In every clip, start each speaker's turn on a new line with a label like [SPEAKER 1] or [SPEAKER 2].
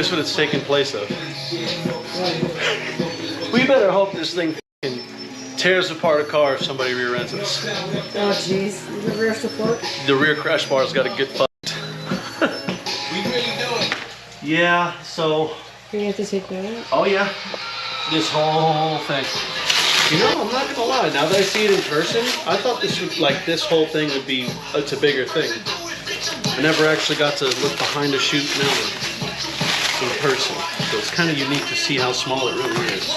[SPEAKER 1] Guess what it's taking place of? We better hope this thing tears apart a car if somebody rear ends us.
[SPEAKER 2] Oh jeez, the rear support?
[SPEAKER 1] The rear crash bar's got to get fucked.
[SPEAKER 3] We really doing?
[SPEAKER 1] Yeah, so...
[SPEAKER 2] You have to take that out?
[SPEAKER 1] Oh yeah, this whole thing. You know, I'm not gonna lie, now that I see it in person, I thought this would, like, this whole thing would be, it's a bigger thing. I never actually got to look behind a chute now in person. So it's kind of unique to see how small it really is.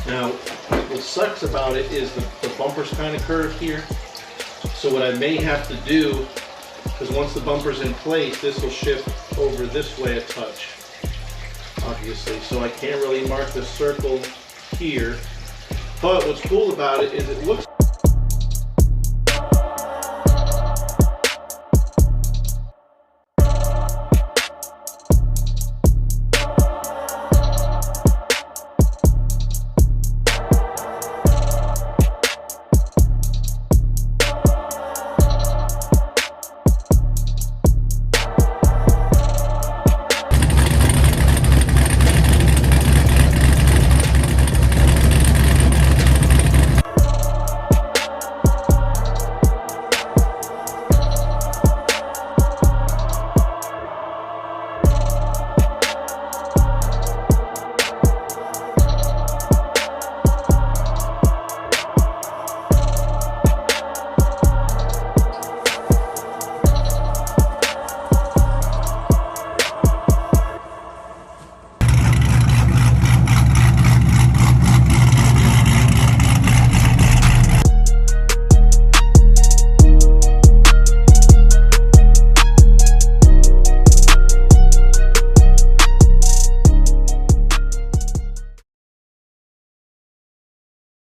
[SPEAKER 1] Now, what sucks about it is the bumper's kind of curved here. So what I may have to do, because once the bumper's in place, this will shift over this way a touch, obviously. So I can't really mark the circle here. But what's cool about it is it looks